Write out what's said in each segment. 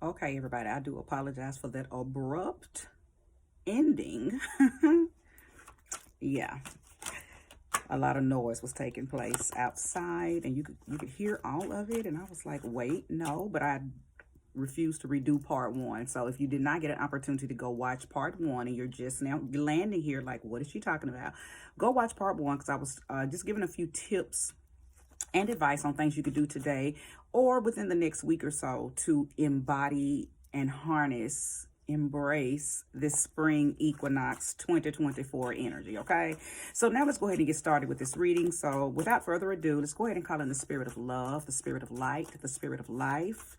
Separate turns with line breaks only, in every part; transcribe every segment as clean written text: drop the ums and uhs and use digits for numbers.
Okay, everybody, I do apologize for that abrupt ending. Yeah, a lot of noise was taking place outside, and you could hear all of it. And I was like, wait, no, but I refused to redo part one. So if you did not get an opportunity to go watch part one, and you're just now landing here, like, what is she talking about? Go watch part one, because I was just giving a few tips and advice on things you could do today or within the next week or so to embody and harness, embrace this spring equinox 2024 energy. Okay, so now let's go ahead and get started with this reading. So without further ado, let's go ahead and call in the spirit of love, the spirit of light, the spirit of life,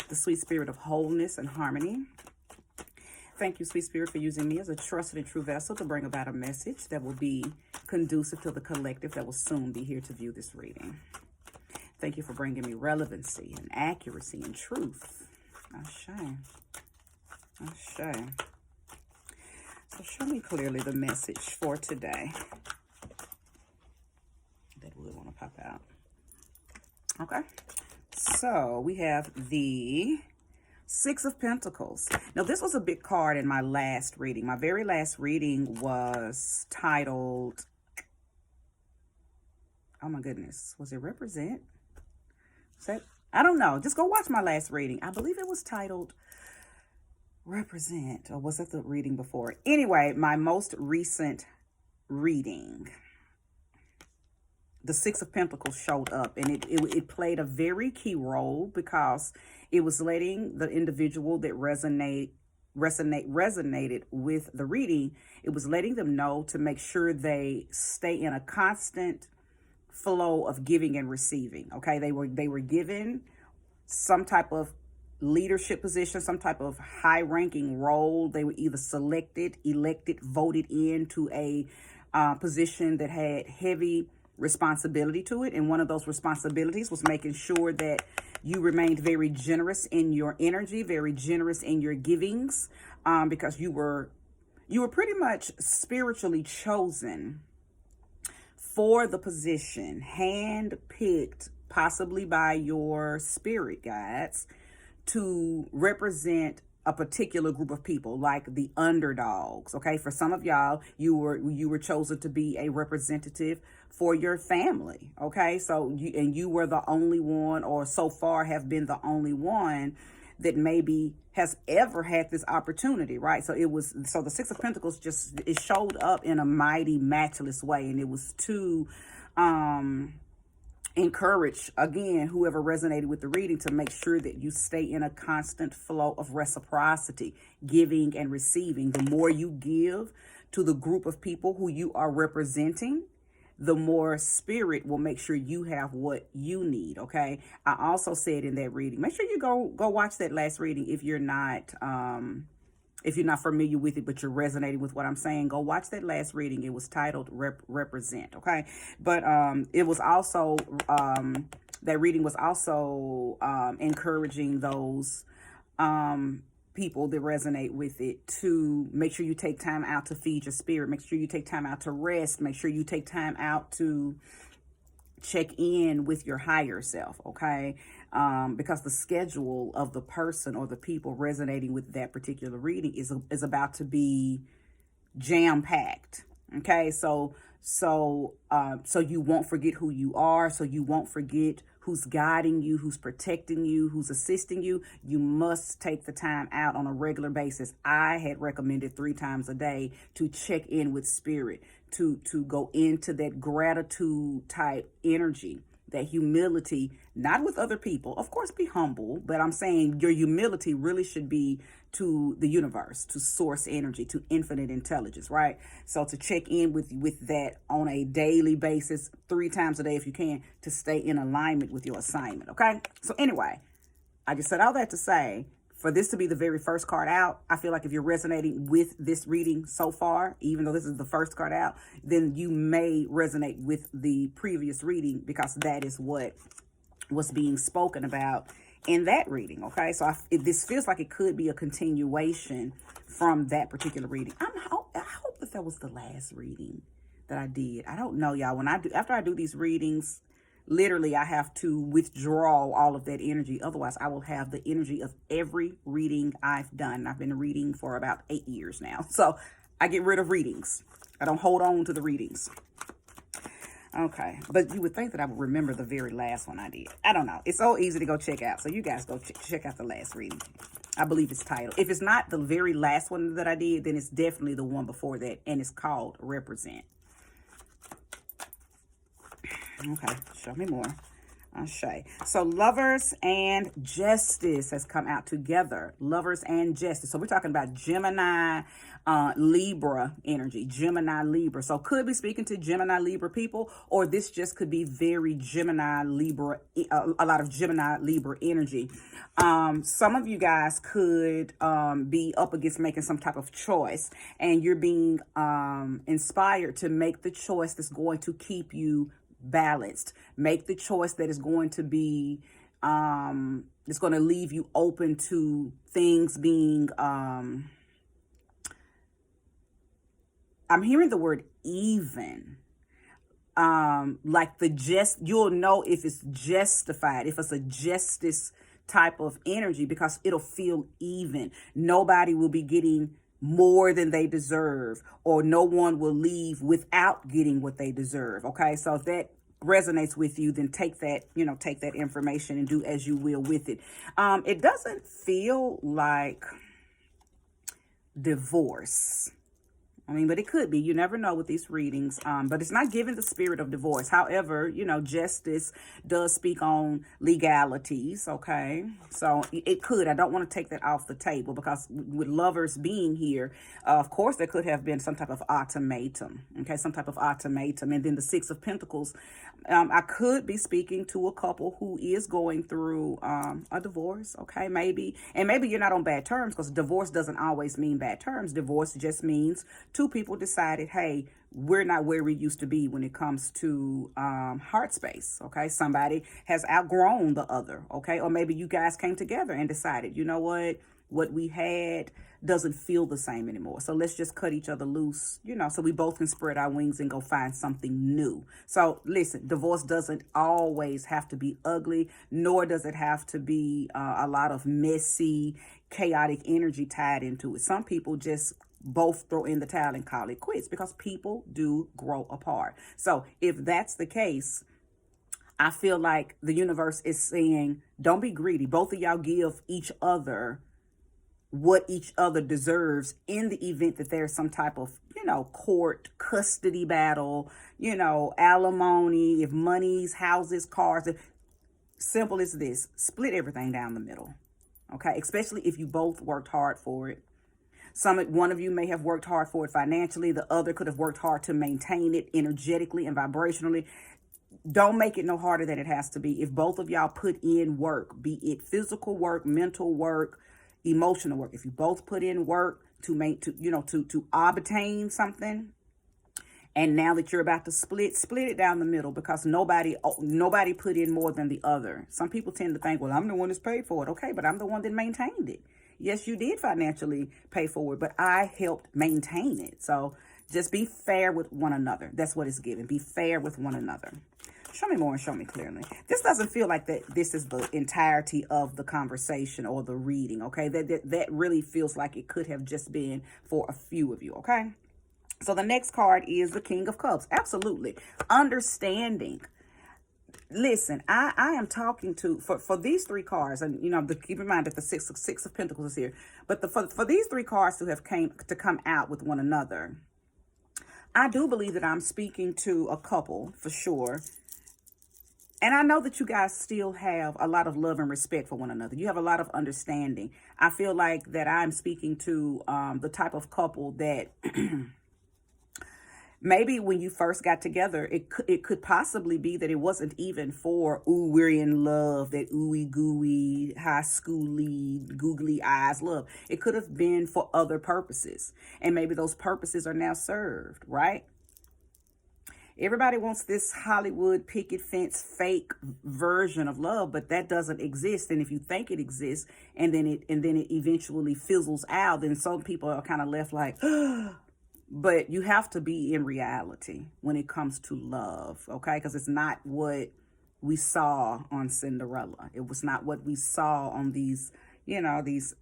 the sweet spirit of wholeness and harmony. Thank you, sweet spirit, for using me as a trusted and true vessel to bring about a message that will be conducive to the collective that will soon be here to view this reading. Thank you for bringing me relevancy and accuracy and truth. Ashe. Ashe. So show me clearly the message for today that we want to pop out. Okay. So we have the Six of Pentacles. Now, this was a big card in my last reading. My very last reading was titled, oh my goodness, was it Represent? I don't know. Just go watch my last reading. I believe it was titled Represent, or was it the reading before? Anyway, my most recent reading, the Six of Pentacles showed up, and it played a very key role because it was letting the individual that resonated with the reading, it was letting them know to make sure they stay in a constant flow of giving and receiving. Okay, they were given some type of leadership position, some type of high-ranking role. They were either selected, elected, voted into a position that had heavy responsibility to it, and one of those responsibilities was making sure that you remained very generous in your energy, very generous in your givings, because you were pretty much spiritually chosen for the position, hand-picked, possibly by your spirit guides, to represent a particular group of people, like the underdogs. Okay, for some of y'all, you were chosen to be a representative for your family. Okay, so you were the only one, or so far have been the only one, that maybe has ever had this opportunity, right? So the Six of Pentacles it showed up in a mighty, matchless way, and it was to encourage, again, whoever resonated with the reading, to make sure that you stay in a constant flow of reciprocity, giving and receiving. The more you give to the group of people who you are representing, the more spirit will make sure you have what you need. Okay, I also said in that reading, make sure you go watch that last reading if you're not familiar with it, but you're resonating with what I'm saying. Go watch that last reading. It was titled Represent. Okay, but it was also that reading was also encouraging those people that resonate with it to make sure you take time out to feed your spirit. Make sure you take time out to rest. Make sure you take time out to check in with your higher self. Okay, because the schedule of the person or the people resonating with that particular reading is about to be jam-packed. Okay, so you won't forget who you are, so you won't forget who's guiding you, who's protecting you, who's assisting you. You must take the time out on a regular basis. I had recommended 3 times a day to check in with spirit, to go into that gratitude type energy, that humility, not with other people. Of course, be humble, but I'm saying your humility really should be to the universe, to source energy, to infinite intelligence, right? So to check in with that on a daily basis, 3 times a day if you can, to stay in alignment with your assignment. Okay, so anyway, I just said all that to say, for this to be the very first card out, I feel like if you're resonating with this reading so far, even though this is the first card out, then you may resonate with the previous reading, because that is what was being spoken about in that reading. Okay, so this feels like it could be a continuation from that particular reading. I hope that was the last reading that I did. I don't know, y'all. After I do these readings, literally I have to withdraw all of that energy. Otherwise, I will have the energy of every reading I've done. I've been reading for about 8 years now. So I get rid of readings. I don't hold on to the readings. Okay, but you would think that I would remember the very last one I did. I don't know. It's so easy to go check out. So you guys go check out the last reading. I believe it's titled. If it's not the very last one that I did, then it's definitely the one before that. And it's called Represent. Okay, show me more. Shay. So Lovers and Justice has come out together. Lovers and Justice. So we're talking about Gemini, Libra energy. Gemini, Libra. So could be speaking to Gemini, Libra people, or this just could be very Gemini, Libra, a lot of Gemini, Libra energy. Some of you guys could be up against making some type of choice, and you're being inspired to make the choice that's going to keep you balanced. Make the choice that is going to be it's going to leave you open to things being I'm hearing the word even, like you'll know if it's justified, if it's a justice type of energy, because it'll feel even. Nobody will be getting more than they deserve, or no one will leave without getting what they deserve. Okay, so if that resonates with you, then take that, take that information and do as you will with it. It doesn't feel like divorce. I mean, but it could be. You never know with these readings. But it's not giving the spirit of divorce. However, justice does speak on legalities, okay? So it could. I don't want to take that off the table, because with Lovers being here, of course, there could have been some type of ultimatum, okay? Some type of ultimatum. And then the Six of Pentacles, I could be speaking to a couple who is going through a divorce, okay? Maybe. And maybe you're not on bad terms, because divorce doesn't always mean bad terms. Divorce just means two people decided, hey, we're not where we used to be when it comes to heart space, okay? Somebody has outgrown the other, okay? Or maybe you guys came together and decided, you know what we had doesn't feel the same anymore. So let's just cut each other loose, so we both can spread our wings and go find something new. So listen, divorce doesn't always have to be ugly, nor does it have to be a lot of messy, chaotic energy tied into it. Some people just both throw in the towel and call it quits, because people do grow apart. So if that's the case, I feel like the universe is saying, don't be greedy. Both of y'all give each other what each other deserves in the event that there's some type of, court custody battle, alimony, if monies, houses, cars. Simple as this: split everything down the middle. Okay, especially if you both worked hard for it. One of you may have worked hard for it financially. The other could have worked hard to maintain it energetically and vibrationally. Don't make it no harder than it has to be. If both of y'all put in work, be it physical work, mental work, emotional work, if you both put in work to obtain something, and now that you're about to split it down the middle, because nobody put in more than the other. Some people tend to think, well, I'm the one that's paid for it. Okay, but I'm the one that maintained it. Yes, you did financially pay for it, but I helped maintain it. So just be fair with one another. That's what it's given. Be fair with one another. Show me more and show me clearly. This doesn't feel like that this is the entirety of the conversation or the reading, okay? That really feels like it could have just been for a few of you, okay? So the next card is the King of Cups. Absolutely. Understanding. Listen, I am talking to, for these three cards, and keep in mind that the six of Pentacles is here, but for these three cards to have come out with one another, I do believe that I'm speaking to a couple for sure. And I know that you guys still have a lot of love and respect for one another. You have a lot of understanding. I feel like that I'm speaking to the type of couple that maybe when you first got together, it could possibly be that it wasn't even for, ooh, we're in love, that ooey gooey, high schooly, googly eyes love. It could have been for other purposes. And maybe those purposes are now served, right? Everybody wants this Hollywood picket fence fake version of love, but that doesn't exist. And if you think it exists and then it eventually fizzles out, then some people are kind of left like, but you have to be in reality when it comes to love, okay? Because it's not what we saw on Cinderella. It was not what we saw on these, these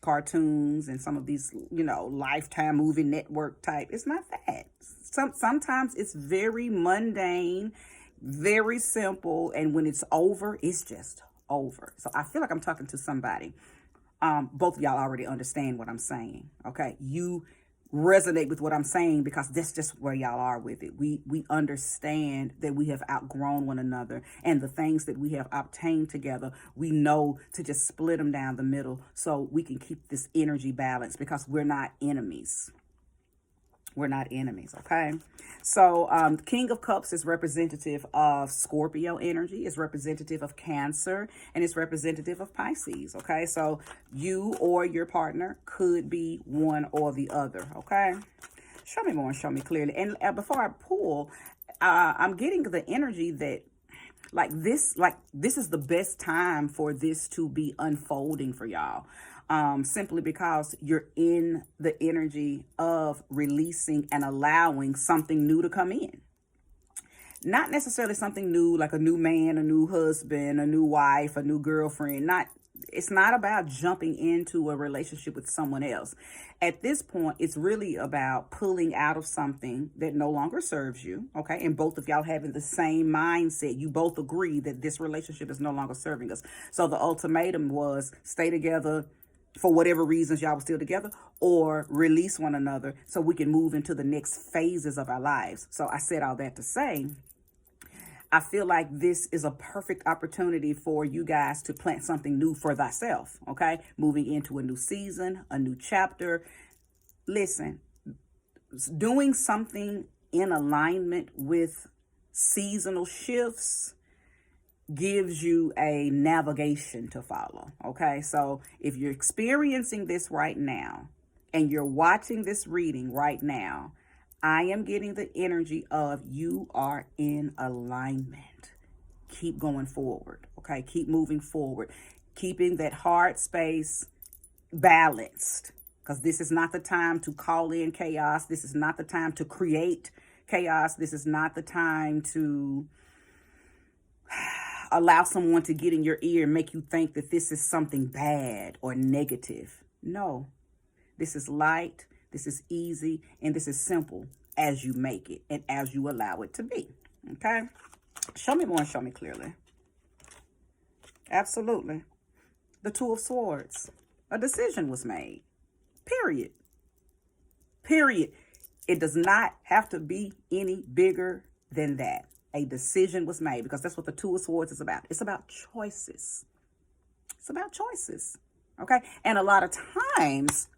cartoons and some of these, Lifetime movie network type. It's not that. Sometimes it's very mundane, very simple, and when it's over, it's just over. So I feel like I'm talking to somebody. Both of y'all already understand what I'm saying. Okay, you resonate with what I'm saying because that's just where y'all are with it. We understand that we have outgrown one another, and the things that we have obtained together, we know to just split them down the middle so we can keep this energy balance, because we're not enemies. We're not enemies, okay? So King of Cups is representative of Scorpio energy, is representative of Cancer, and it's representative of Pisces, okay? So you or your partner could be one or the other, okay? Show me more and show me clearly. And before I pull, I'm getting the energy that this is the best time for this to be unfolding for y'all. Simply because you're in the energy of releasing and allowing something new to come in. Not necessarily something new, like a new man, a new husband, a new wife, a new girlfriend. It's not about jumping into a relationship with someone else. At this point, it's really about pulling out of something that no longer serves you, okay? And both of y'all having the same mindset. You both agree that this relationship is no longer serving us. So the ultimatum was stay together for whatever reasons y'all were still together, or release one another so we can move into the next phases of our lives. So I said all that to say, I feel like this is a perfect opportunity for you guys to plant something new for thyself, okay? Moving into a new season, a new chapter. Listen, doing something in alignment with seasonal shifts gives you a navigation to follow, okay? So if you're experiencing this right now and you're watching this reading right now, I am getting the energy of you are in alignment. Keep going forward, okay? Keep moving forward, keeping that heart space balanced, because this is not the time to call in chaos. This is not the time to create chaos. This is not the time to allow someone to get in your ear and make you think that this is something bad or negative. No, this is light, this is easy, and this is simple as you make it and as you allow it to be, okay? Show me more and show me clearly. Absolutely. The Two of Swords. A decision was made. Period. Period. It does not have to be any bigger than that. A decision was made, because that's what the Two of Swords is about. It's about choices. It's about choices, okay? And a lot of times,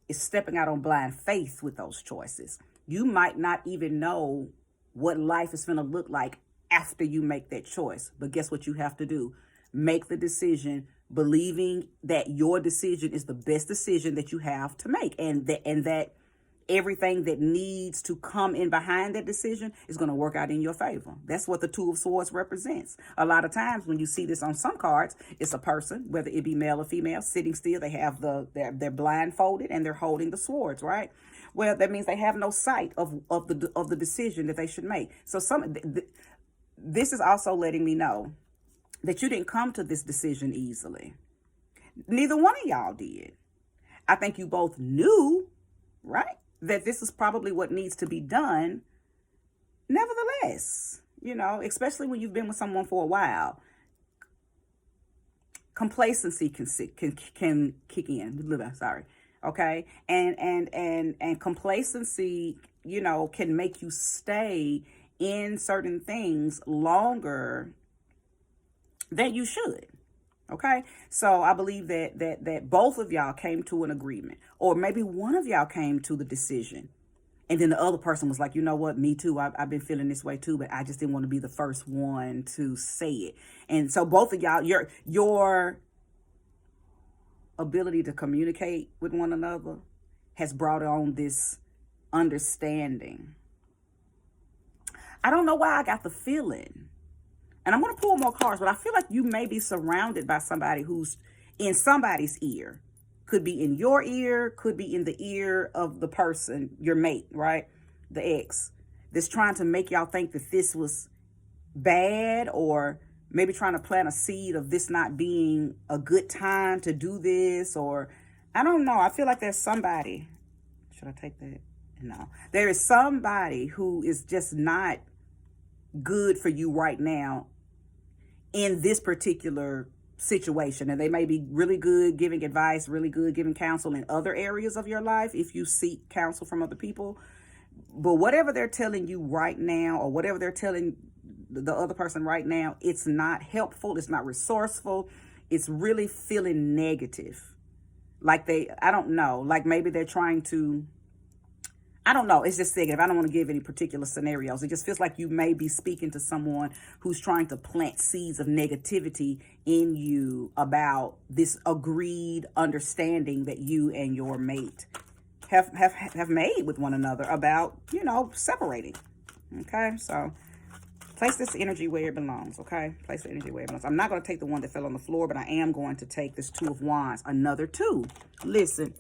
it's stepping out on blind faith with those choices. You might not even know what life is going to look like after you make that choice. But guess what you have to do? Make the decision, believing that your decision is the best decision that you have to make, and that everything that needs to come in behind that decision is going to work out in your favor. That's what the Two of Swords represents. A lot of times when you see this on some cards, it's a person, whether it be male or female, sitting still. They have they're blindfolded and they're holding the swords, right? Well, that means they have no sight of the decision that they should make. So this is also letting me know that you didn't come to this decision easily. Neither one of y'all did. I think you both knew, right, that this is probably what needs to be done. Nevertheless, especially when you've been with someone for a while, complacency can kick in. Sorry. Okay. And complacency, can make you stay in certain things longer than you should. Okay, so I believe that both of y'all came to an agreement, or maybe one of y'all came to the decision, and then the other person was like, you know what, me too. I've been feeling this way too, but I just didn't want to be the first one to say it. And so both of y'all, your ability to communicate with one another has brought on this understanding. I don't know why I got the feeling. And I'm going to pull more cards, but I feel like you may be surrounded by somebody who's in somebody's ear. Could be in your ear, could be in the ear of the person, your mate, right? The ex, that's trying to make y'all think that this was bad, or maybe trying to plant a seed of this not being a good time to do this, or I don't know. I feel like there's somebody. Should I take that? No. There is somebody who is just not good for you right now in this particular situation. And they may be really good giving advice, really good giving counsel in other areas of your life if you seek counsel from other people. But whatever they're telling you right now, or whatever they're telling the other person right now, it's not helpful. It's not resourceful. It's really feeling negative. Like I don't know, like maybe they're trying to, I don't know. It's just negative. I don't want to give any particular scenarios. It just feels like you may be speaking to someone who's trying to plant seeds of negativity in you about this agreed understanding that you and your mate have made with one another about, separating. Okay, so place this energy where it belongs, okay? Place the energy where it belongs. I'm not going to take the one that fell on the floor, but I am going to take this Two of Wands. Another two. Listen.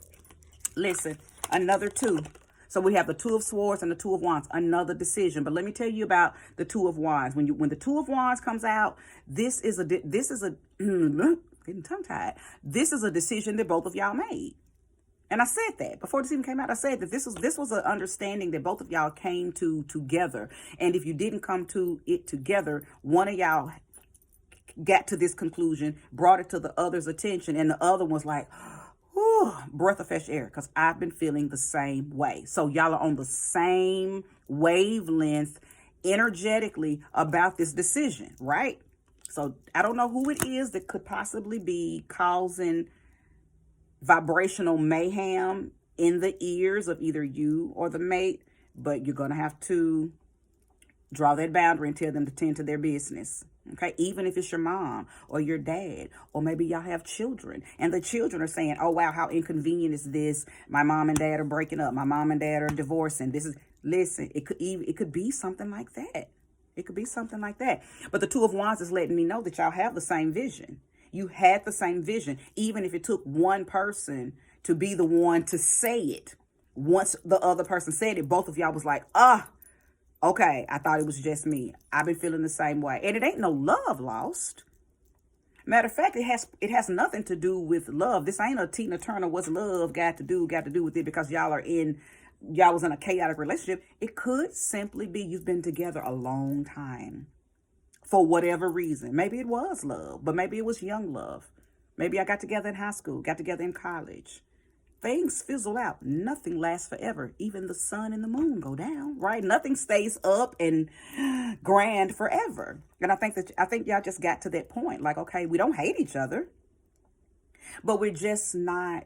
Another two. So we have the Two of Swords and the Two of Wands. Another decision. But let me tell you about the Two of Wands. When the Two of Wands comes out, this is a getting tongue-tied. This is a decision that both of y'all made. And I said that before this even came out. I said that this was an understanding that both of y'all came to together. And if you didn't come to it together, one of y'all got to this conclusion, brought it to the other's attention, and the other was like, whew, breath of fresh air, because I've been feeling the same way. So y'all are on the same wavelength energetically about this decision, right? So I don't know who it is that could possibly be causing vibrational mayhem in the ears of either you or the mate, but you're going to have to draw that boundary and tell them to tend to their business. Okay, even if it's your mom or your dad, or maybe y'all have children and the children are saying, oh, wow, how inconvenient is this? My mom and dad are breaking up. My mom and dad are divorcing. Listen, it could be something like that. It could be something like that. But the Two of Wands is letting me know that y'all have the same vision. You had the same vision, even if it took one person to be the one to say it. Once the other person said it, both of y'all was like, okay, I thought it was just me. I've been feeling the same way. And it ain't no love lost. Matter of fact, it has nothing to do with love. This ain't a Tina Turner, what's love got to do with it because y'all was in a chaotic relationship. It could simply be you've been together a long time. For whatever reason. Maybe it was love, but maybe it was young love. Maybe I got together in high school, got together in college. Things fizzle out. Nothing lasts forever. Even the sun and the moon go down, right? Nothing stays up and grand forever. And I think y'all just got to that point. Like, okay, we don't hate each other, but we're just not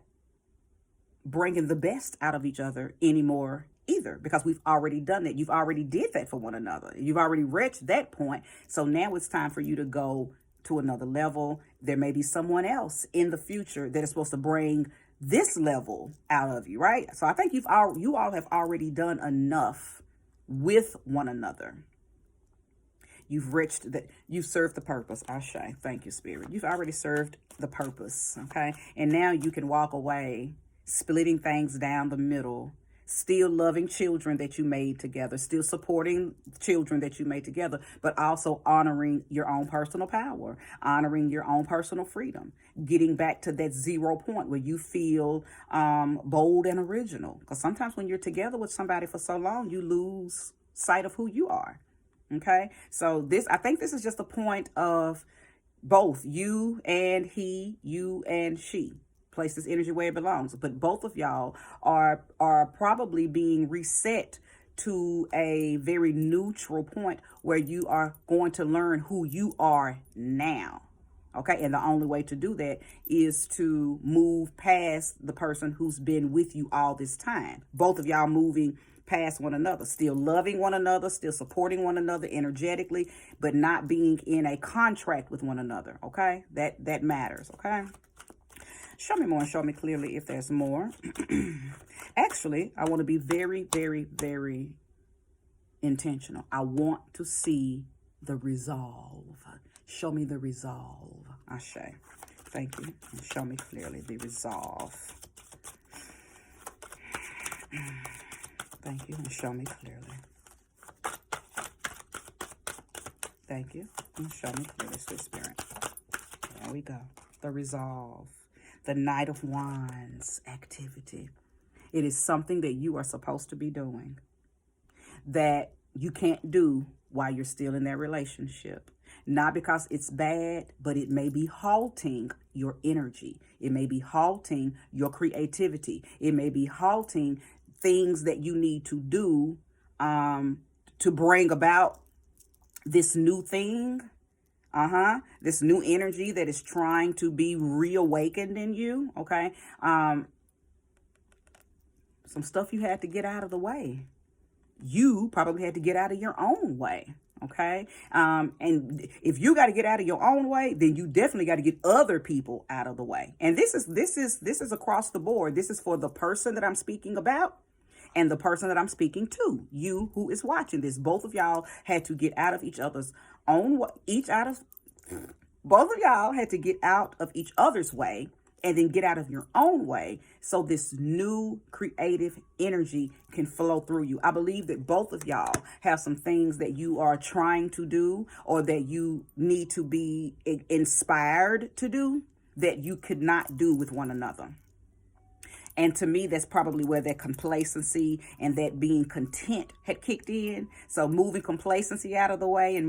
bringing the best out of each other anymore either, because we've already done that. You've already did that for one another. You've already reached that point. So now it's time for you to go to another level. There may be someone else in the future that is supposed to bring this level out of you, right? So I think you all have already done enough with one another. You've served the purpose. Ashe. Thank you, Spirit. You've already served the purpose, okay? And now you can walk away, splitting things down the middle, still loving children that you made together, still supporting children that you made together, but also honoring your own personal power, honoring your own personal freedom, getting back to that 0 point where you feel bold and original. Because sometimes when you're together with somebody for so long, you lose sight of who you are. Okay, so I think this is just a point of both you and he, you and she. Place this energy where it belongs. But both of y'all are probably being reset to a very neutral point where you are going to learn who you are now. Okay, and the only way to do that is to move past the person who's been with you all this time. Both of y'all moving past one another, still loving one another, still supporting one another energetically, but not being in a contract with one another. Okay, that matters. Okay. Show me more and show me clearly if there's more. Actually, I want to be very, very, very intentional. I want to see the resolve. Show me the resolve. Ashe. Thank you. And show me clearly the resolve. Thank you. And show me clearly. Thank you. Show me clearly, sweet spirit. There we go. The resolve. The Knight of Wands activity. It is something that you are supposed to be doing that you can't do while you're still in that relationship. Not because it's bad, but it may be halting your energy. It may be halting your creativity. It may be halting things that you need to do to bring about this new thing. This new energy that is trying to be reawakened in you. Okay. Some stuff you had to get out of the way. You probably had to get out of your own way. Okay. And if you got to get out of your own way, then you definitely got to get other people out of the way. And this is across the board. This is for the person that I'm speaking about and the person that I'm speaking to. You who is watching this. Both of y'all had to get out of each other's own way. Both of y'all had to get out of each other's way and then get out of your own way so this new creative energy can flow through you. I believe that both of y'all have some things that you are trying to do or that you need to be inspired to do that you could not do with one another. And to me, that's probably where that complacency and that being content had kicked in. So moving complacency out of the way and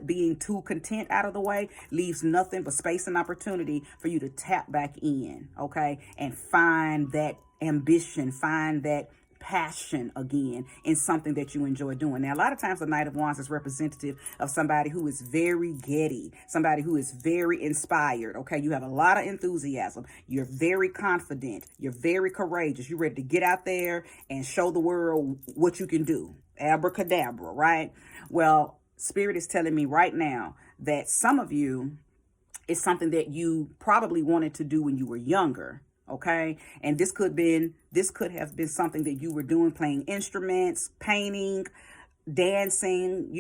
being too content out of the way leaves nothing but space and opportunity for you to tap back in, okay? And find that ambition, find that passion again in something that you enjoy doing. Now, a lot of times the Knight of Wands is representative of somebody who is very giddy, somebody who is very inspired. Okay, you have a lot of enthusiasm. You're very confident. You're very courageous. You're ready to get out there and show the world what you can do. Abracadabra, right? Well, Spirit is telling me right now that some of you, it's something that you probably wanted to do when you were younger. Okay. And this could have been something that you were doing, playing instruments, painting, dancing,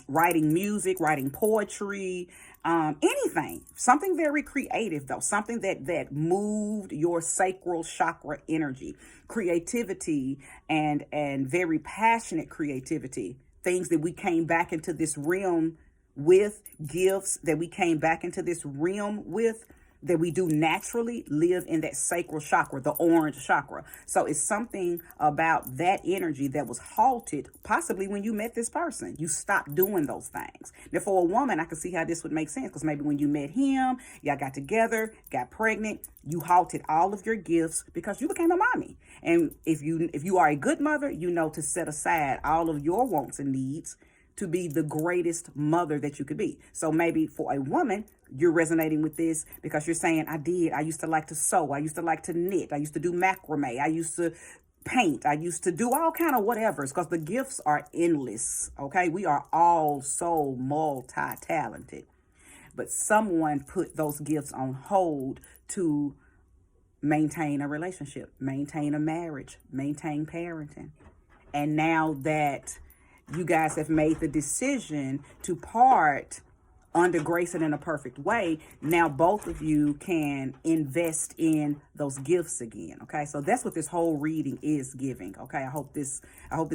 writing music, writing poetry, anything, something very creative though, something that moved your sacral chakra energy, creativity and very passionate creativity, things that we came back into this realm with, gifts that we came back into this realm with, that we do naturally live in that sacral chakra, the orange chakra. So it's something about that energy that was halted, possibly when you met this person. You stopped doing those things. Now, for a woman, I can see how this would make sense because maybe when you met him, y'all got together, got pregnant, you halted all of your gifts because you became a mommy. And if you are a good mother, you know to set aside all of your wants and needs to be the greatest mother that you could be. So maybe for a woman, you're resonating with this because you're saying, I used to like to sew. I used to like to knit. I used to do macrame. I used to paint. I used to do all kind of whatevers because the gifts are endless. Okay. We are all so multi-talented, but someone put those gifts on hold to maintain a relationship, maintain a marriage, maintain parenting. And now that you guys have made the decision to part under grace and in a perfect way, now both of you can invest in those gifts again. Okay, so that's what this whole reading is giving. Okay, I hope this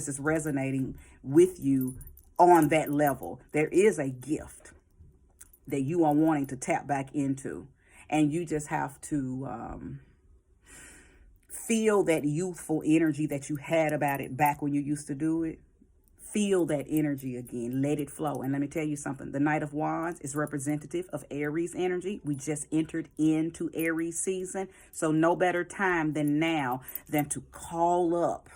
is resonating with you on that level. There is a gift that you are wanting to tap back into, and you just have to feel that youthful energy that you had about it back when you used to do it. Feel that energy again. Let it flow. And let me tell you something. The Knight of Wands is representative of Aries energy. We just entered into Aries season. So no better time than now than to call up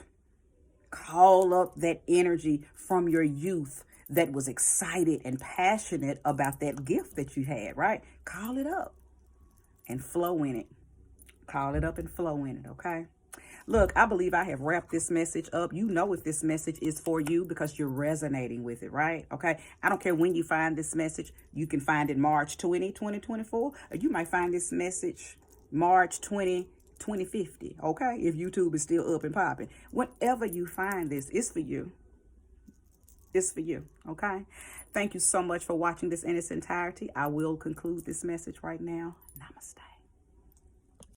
that energy from your youth that was excited and passionate about that gift that you had, right? Call it up and flow in it. Call it up and flow in it, okay? Look, I believe I have wrapped this message up. You know if this message is for you because you're resonating with it, right? Okay. I don't care when you find this message. You can find it March 2024, or you might find this message March 2050, okay? If YouTube is still up and popping. Whenever you find this, it's for you. It's for you, okay? Thank you so much for watching this in its entirety. I will conclude this message right now. Namaste.